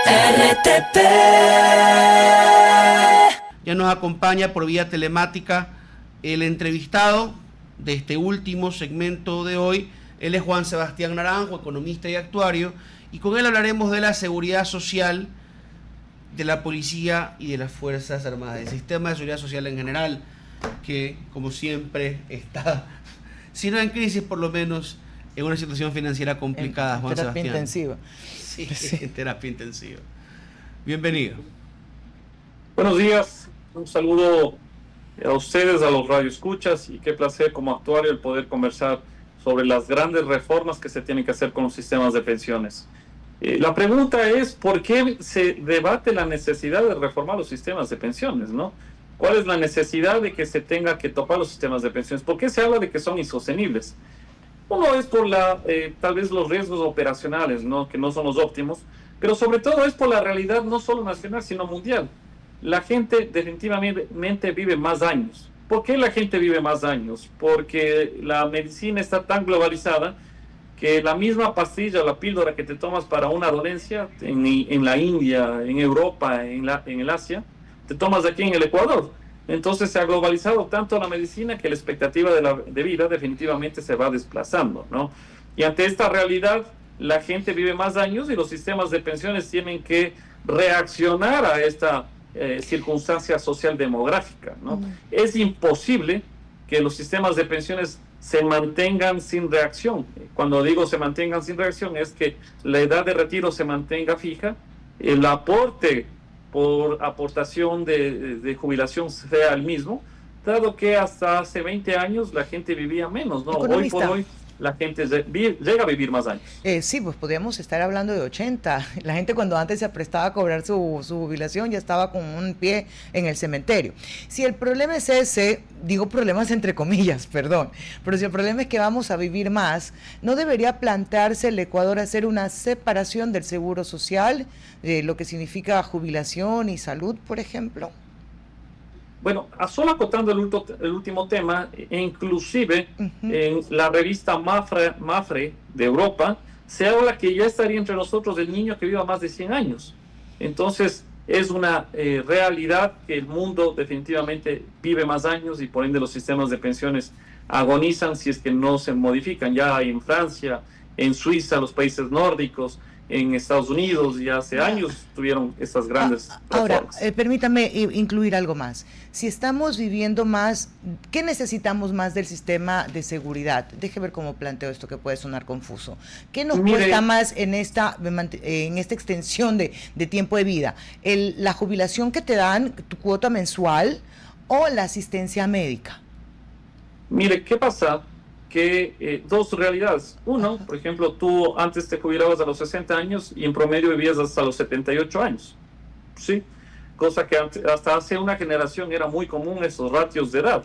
RTP. Ya nos acompaña por vía telemática el entrevistado de este último segmento de hoy. Él es Juan Sebastián Naranjo, economista y actuario, y con él hablaremos de la seguridad social, de la policía y de las Fuerzas Armadas, del sistema de seguridad social en general, que como siempre está, si no en crisis, por lo menos en una situación financiera complicada. Juan Sebastián. Terapia intensiva. Sí, en terapia intensiva. Bienvenido. Buenos días, un saludo a ustedes, a los radioescuchas, y qué placer como actuario el poder conversar sobre las grandes reformas que se tienen que hacer con los sistemas de pensiones. La pregunta es, ¿por qué se debate la necesidad de reformar los sistemas de pensiones, no? ¿Cuál es la necesidad de que se tenga que topar los sistemas de pensiones? ¿Por qué se habla de que son insostenibles? Uno es por tal vez los riesgos operacionales, ¿no? Que no son los óptimos, pero sobre todo es por la realidad no solo nacional, sino mundial. La gente definitivamente vive más años. ¿Por qué la gente vive más años? Porque la medicina está tan globalizada que la misma pastilla, la píldora que te tomas para una dolencia en la India, en Europa, en el Asia, te tomas aquí en el Ecuador. Entonces se ha globalizado tanto la medicina que la expectativa de vida definitivamente se va desplazando, ¿no? Y ante esta realidad, la gente vive más años y los sistemas de pensiones tienen que reaccionar a esta circunstancia social demográfica, ¿no? Es imposible que los sistemas de pensiones se mantengan sin reacción. Cuando digo se mantengan sin reacción, es que la edad de retiro se mantenga fija, el aporte por aportación de jubilación sea el mismo, dado que hasta hace 20 años la gente vivía menos, ¿no? Hoy por hoy la gente llega a vivir más años. Sí, pues podríamos estar hablando de 80. La gente cuando antes se aprestaba a cobrar su jubilación ya estaba con un pie en el cementerio. Si el problema es ese, digo problemas entre comillas, perdón, pero si el problema es que vamos a vivir más, ¿no debería plantearse el Ecuador hacer una separación del seguro social, lo que significa jubilación y salud, por ejemplo? Bueno, solo acotando el último tema, inclusive en la revista Mafre de Europa, se habla que ya estaría entre nosotros el niño que viva más de 100 años. Entonces, es una realidad que el mundo definitivamente vive más años y por ende los sistemas de pensiones agonizan si es que no se modifican. Ya en Francia, en Suiza, los países nórdicos, en Estados Unidos, ya hace años tuvieron estas grandes reformas. Ahora, permítame incluir algo más. Si estamos viviendo más, ¿qué necesitamos más del sistema de seguridad? Deje ver cómo planteo esto que puede sonar confuso. ¿Qué nos cuesta más en esta extensión de tiempo de vida? ¿La jubilación que te dan, tu cuota mensual, o la asistencia médica? Mire, ¿qué pasa? Que dos realidades. Uno, por ejemplo, tú antes te jubilabas a los 60 años y en promedio vivías hasta los 78 años, ¿sí? Cosa que hasta hace una generación era muy común esos ratios de edad.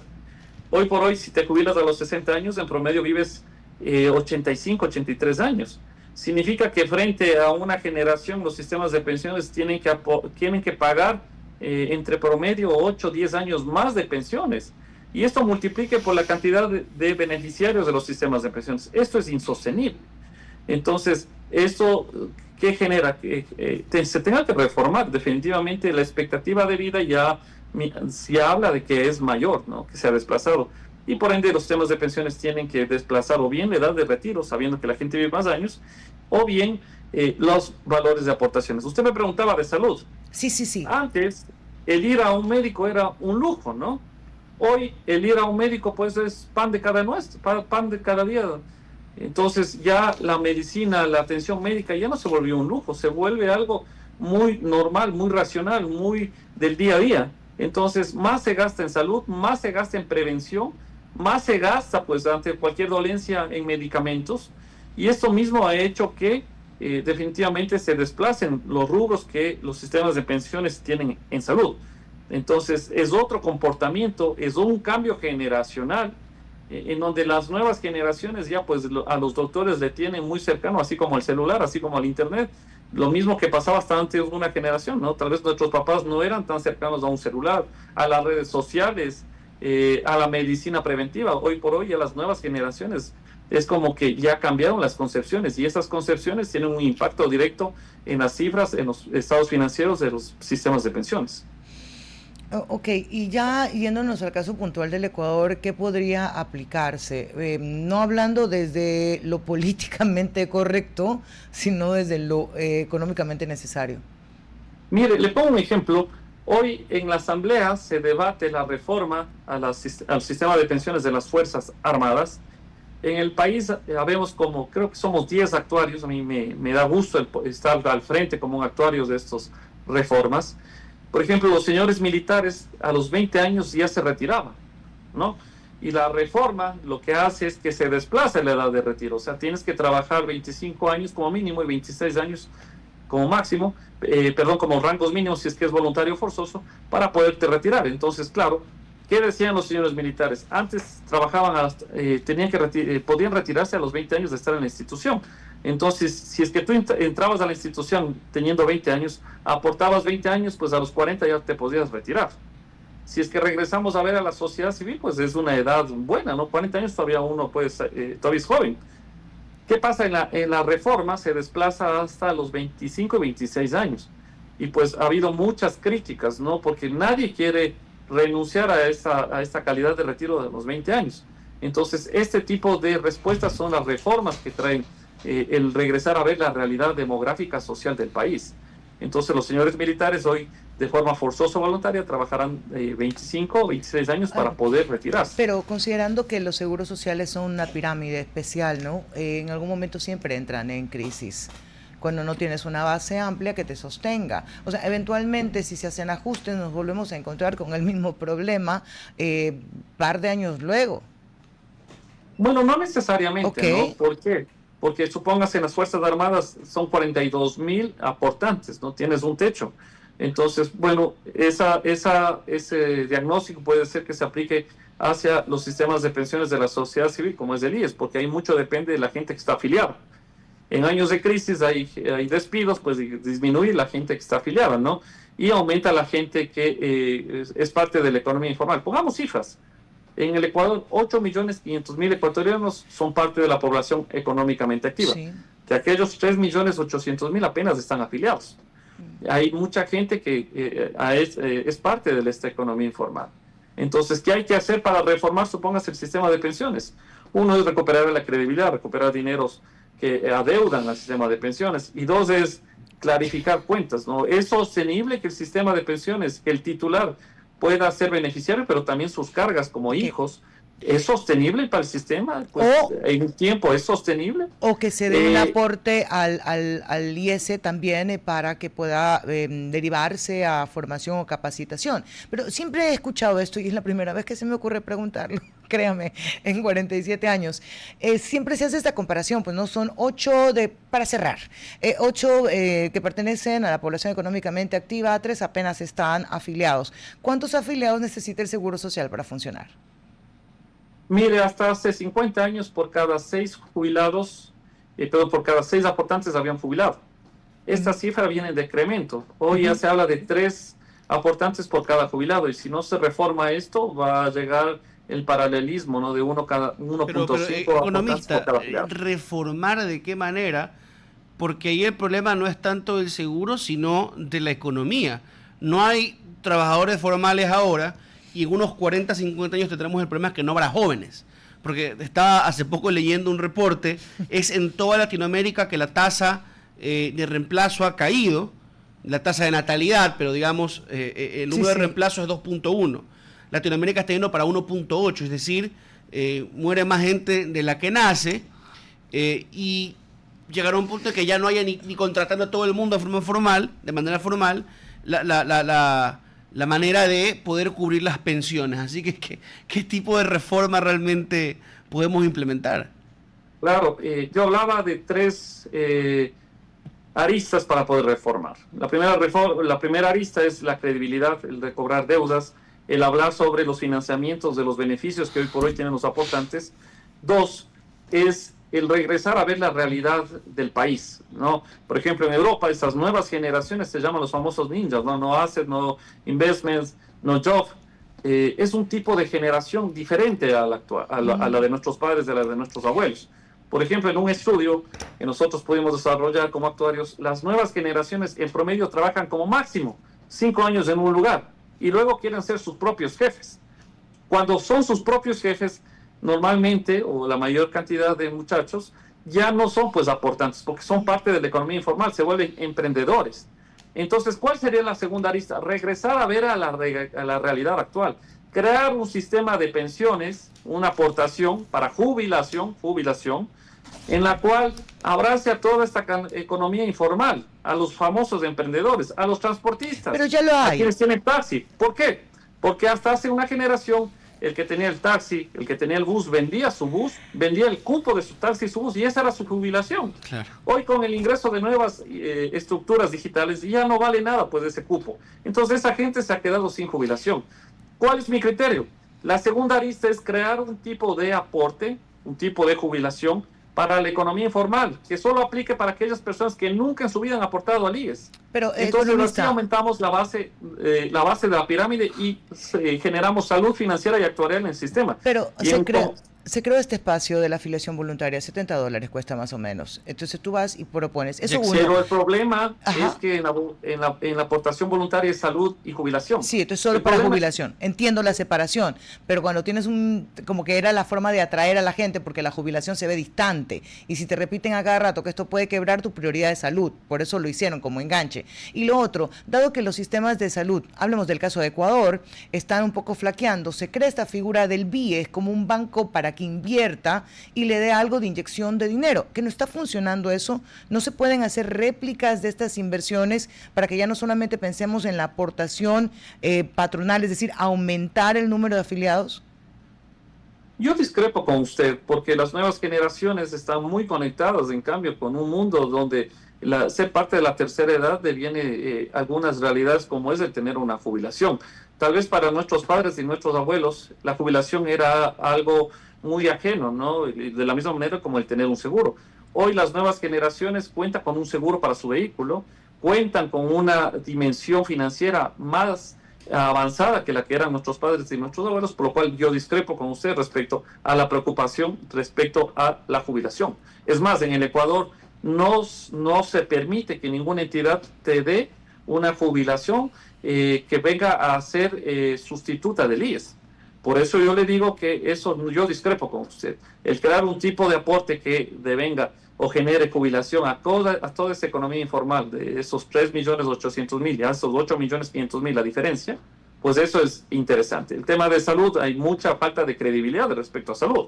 Hoy por hoy, si te jubilas a los 60 años, en promedio vives 85, 83 años. Significa que frente a una generación, los sistemas de pensiones tienen que pagar entre promedio 8, 10 años más de pensiones. Y esto multiplique por la cantidad de beneficiarios de los sistemas de pensiones. Esto es insostenible. Entonces, ¿esto qué genera? Que se tenga que reformar. Definitivamente la expectativa de vida ya habla de que es mayor, ¿no? Que se ha desplazado. Y por ende los sistemas de pensiones tienen que desplazar o bien la edad de retiro, sabiendo que la gente vive más años, o bien los valores de aportaciones. Usted me preguntaba de salud. Sí. Antes, el ir a un médico era un lujo, ¿no? Hoy el ir a un médico pues es pan de cada día. Entonces ya la medicina, la atención médica ya no se volvió un lujo, se vuelve algo muy normal, muy racional, muy del día a día. Entonces más se gasta en salud, más se gasta en prevención, más se gasta pues ante cualquier dolencia en medicamentos, y esto mismo ha hecho que definitivamente se desplacen los rubros que los sistemas de pensiones tienen en salud. Entonces es otro comportamiento, es un cambio generacional en donde las nuevas generaciones ya pues a los doctores le tienen muy cercano, así como al celular, así como al internet. Lo mismo que pasaba hasta antes de una generación, ¿no? Tal vez nuestros papás no eran tan cercanos a un celular, a las redes sociales, a la medicina preventiva. Hoy por hoy a las nuevas generaciones es como que ya cambiaron las concepciones y esas concepciones tienen un impacto directo en las cifras, en los estados financieros de los sistemas de pensiones. Ok, y ya yéndonos al caso puntual del Ecuador, ¿qué podría aplicarse? No hablando desde lo políticamente correcto, sino desde lo económicamente necesario. Mire, le pongo un ejemplo. Hoy en la Asamblea se debate la reforma al sistema de pensiones de las Fuerzas Armadas. En el país habemos como, creo que somos 10 actuarios. A mí me da gusto estar al frente como un actuario de estas reformas. Por ejemplo, los señores militares a los 20 años ya se retiraban, ¿no? Y la reforma lo que hace es que se desplaza la edad de retiro. O sea, tienes que trabajar 25 años como mínimo y 26 años como máximo, como rangos mínimos si es que es voluntario forzoso, para poderte retirar. Entonces, claro, ¿qué decían los señores militares? Antes trabajaban, podían retirarse a los 20 años de estar en la institución. Entonces, si es que tú entrabas a la institución teniendo 20 años, aportabas 20 años, pues a los 40 ya te podías retirar. Si es que regresamos a ver a la sociedad civil, pues es una edad buena, ¿no? 40 años todavía uno todavía es joven. ¿Qué pasa? En la reforma se desplaza hasta los 25 y 26 años. Y pues ha habido muchas críticas, ¿no? Porque nadie quiere renunciar a esta calidad de retiro de los 20 años. Entonces, este tipo de respuestas son las reformas que traen el regresar a ver la realidad demográfica social del país. Entonces, los señores militares hoy, de forma forzosa o voluntaria, trabajarán 25 o 26 años para poder retirarse. Pero considerando que los seguros sociales son una pirámide especial, ¿no? En algún momento siempre entran en crisis, cuando no tienes una base amplia que te sostenga. O sea, eventualmente, si se hacen ajustes, nos volvemos a encontrar con el mismo problema par de años luego. Bueno, no necesariamente, okay. ¿no? ¿Por qué? Porque supóngase en las Fuerzas Armadas son 42,000 aportantes, ¿no? Tienes un techo. Entonces, bueno, ese diagnóstico puede ser que se aplique hacia los sistemas de pensiones de la sociedad civil, como es el IES, porque ahí mucho depende de la gente que está afiliada. En años de crisis hay despidos, pues disminuye la gente que está afiliada, ¿no? Y aumenta la gente que es parte de la economía informal. Pongamos cifras. En el Ecuador, 8.500.000 ecuatorianos son parte de la población económicamente activa. Sí. De aquellos 3.800.000 apenas están afiliados. Hay mucha gente que es parte de esta economía informal. Entonces, ¿qué hay que hacer para reformar, supóngase, el sistema de pensiones? Uno es recuperar la credibilidad, recuperar dineros que adeudan al sistema de pensiones. Y dos es clarificar cuentas, ¿no? Es sostenible que el sistema de pensiones, que el titular pueda ser beneficiario, pero también sus cargas como hijos. ¿Es sostenible para el sistema? Pues, en el tiempo, ¿es sostenible? O que se dé un aporte al IS también para que pueda derivarse a formación o capacitación. Pero siempre he escuchado esto y es la primera vez que se me ocurre preguntarlo, créame, en 47 años. Siempre se hace esta comparación, pues no son 8 para cerrar, 8 que pertenecen a la población económicamente activa, 3 apenas están afiliados. ¿Cuántos afiliados necesita el Seguro Social para funcionar? Mire, hasta hace 50 años por cada 6 jubilados, por cada 6 aportantes habían jubilado. Esta cifra viene en decremento. Hoy ya se habla de 3 aportantes por cada jubilado y si no se reforma esto va a llegar el paralelismo, ¿no? De 1.5 economista, por cada jubilado. ¿Reformar de qué manera? Porque ahí el problema no es tanto del seguro, sino de la economía. No hay trabajadores formales ahora, y en unos 40, 50 años tendremos el problema que no habrá jóvenes. Porque estaba hace poco leyendo un reporte, es en toda Latinoamérica que la tasa de reemplazo ha caído, la tasa de natalidad, pero digamos, el número de reemplazo es 2.1. Latinoamérica está yendo para 1.8, es decir, muere más gente de la que nace, y llegará un punto en que ya no haya ni contratando a todo el mundo de manera formal, la manera de poder cubrir las pensiones. Así que, ¿qué tipo de reforma realmente podemos implementar? Claro, yo hablaba de 3 aristas para poder reformar. La primera arista es la credibilidad, el de cobrar deudas, el hablar sobre los financiamientos de los beneficios que hoy por hoy tienen los aportantes. 2, es el regresar a ver la realidad del país, ¿no? Por ejemplo, en Europa, estas nuevas generaciones se llaman los famosos ninjas, ¿no? No asset, no investments, no job. Es un tipo de generación diferente a la de nuestros padres, de la de nuestros abuelos. Por ejemplo, en un estudio que nosotros pudimos desarrollar como actuarios, las nuevas generaciones en promedio trabajan como máximo 5 años en un lugar y luego quieren ser sus propios jefes. Cuando son sus propios jefes, normalmente, o la mayor cantidad de muchachos, ya no son pues aportantes, porque son parte de la economía informal, se vuelven emprendedores. Entonces, ¿cuál sería la segunda arista? Regresar a ver a la realidad actual. Crear un sistema de pensiones, una aportación para jubilación, en la cual abrace a toda esta economía informal, a los famosos emprendedores, a los transportistas, pero ya lo hay, a quienes tienen taxi. ¿Por qué? Porque hasta hace una generación, el que tenía el taxi, el que tenía el bus, vendía su bus, vendía el cupo de su taxi y su bus, y esa era su jubilación. Claro. Hoy, con el ingreso de nuevas estructuras digitales, ya no vale nada pues ese cupo. Entonces esa gente se ha quedado sin jubilación. ¿Cuál es mi criterio? La segunda arista es crear un tipo de aporte, un tipo de jubilación para la economía informal, que solo aplique para aquellas personas que nunca en su vida han aportado al IES. Pero entonces así aumentamos la base de la pirámide y generamos salud financiera y actuarial en el sistema. Pero se creó este espacio de la afiliación voluntaria, $70 cuesta más o menos. Entonces tú vas y propones eso. Pero el problema es que en la aportación voluntaria es salud y jubilación. Sí, esto es solo para jubilación. Entiendo la separación, pero cuando tienes como que era la forma de atraer a la gente, porque la jubilación se ve distante. Y si te repiten a cada rato que esto puede quebrar tu prioridad de salud, por eso lo hicieron como enganche. Y lo otro, dado que los sistemas de salud, hablemos del caso de Ecuador, están un poco flaqueando, se crea esta figura del BIES como un banco para que invierta y le dé algo de inyección de dinero, que no está funcionando eso. No se pueden hacer réplicas de estas inversiones para que ya no solamente pensemos en la aportación patronal, es decir, aumentar el número de afiliados. Yo discrepo con usted, porque las nuevas generaciones están muy conectadas, en cambio, con un mundo donde ser parte de la tercera edad deviene algunas realidades, como es el tener una jubilación. Tal vez para nuestros padres y nuestros abuelos la jubilación era algo muy ajeno, ¿no? De la misma manera como el tener un seguro. Hoy las nuevas generaciones cuentan con un seguro para su vehículo, cuentan con una dimensión financiera más avanzada que la que eran nuestros padres y nuestros abuelos, por lo cual yo discrepo con usted respecto a la preocupación respecto a la jubilación. Es más, en el Ecuador no se permite que ninguna entidad te dé una jubilación que venga a ser sustituta del IES. Por eso yo le digo que eso yo discrepo con usted. El crear un tipo de aporte que devenga o genere jubilación a toda esa economía informal, de esos 3.800.000 y a esos 8.500.000 la diferencia, pues eso es interesante. El tema de salud, hay mucha falta de credibilidad respecto a salud.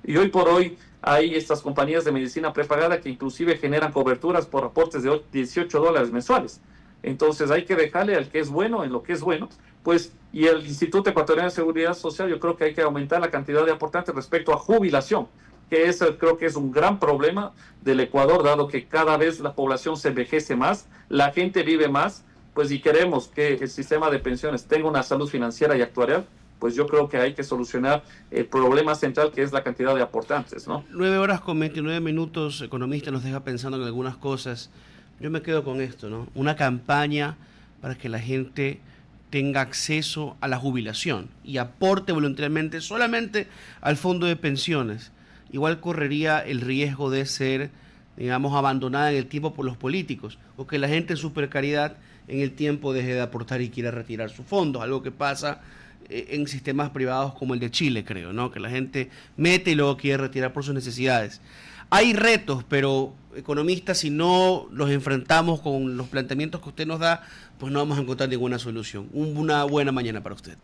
Y hoy por hoy hay estas compañías de medicina prepagada que inclusive generan coberturas por aportes de $18 mensuales. Entonces hay que dejarle al que es bueno en lo que es bueno, pues, y el Instituto Ecuatoriano de Seguridad Social, yo creo que hay que aumentar la cantidad de aportantes respecto a jubilación, que creo que es un gran problema del Ecuador, dado que cada vez la población se envejece más, la gente vive más, pues, y queremos que el sistema de pensiones tenga una salud financiera y actuarial, pues yo creo que hay que solucionar el problema central, que es la cantidad de aportantes, ¿no? 9:29, economista, nos deja pensando en algunas cosas. Yo me quedo con esto, ¿no? Una campaña para que la gente tenga acceso a la jubilación y aporte voluntariamente solamente al fondo de pensiones. Igual correría el riesgo de ser, digamos, abandonada en el tiempo por los políticos, o que la gente en su precariedad en el tiempo deje de aportar y quiera retirar sus fondos, algo que pasa en sistemas privados como el de Chile, creo, ¿no? Que la gente mete y luego quiere retirar por sus necesidades. Hay retos, pero, economistas, si no los enfrentamos con los planteamientos que usted nos da, pues no vamos a encontrar ninguna solución. Una buena mañana para usted.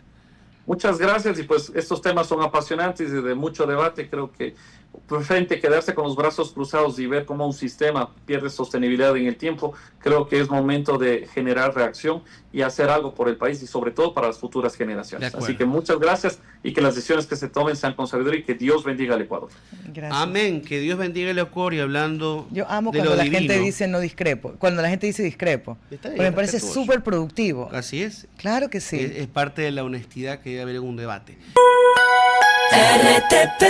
Muchas gracias, y pues estos temas son apasionantes y de mucho debate. Creo que frente a quedarse con los brazos cruzados y ver cómo un sistema pierde sostenibilidad en el tiempo, creo que es momento de generar reacción y hacer algo por el país y sobre todo para las futuras generaciones. Así que muchas gracias, y que las decisiones que se tomen sean con sabiduría, y que Dios bendiga al Ecuador. Gracias. Amén, que Dios bendiga el Ecuador. Y hablando yo amo de cuando la divino, gente dice no discrepo, cuando la gente dice discrepo, porque me parece súper productivo. Así es. Claro que sí. Es parte de la honestidad que debe haber en un debate. RTP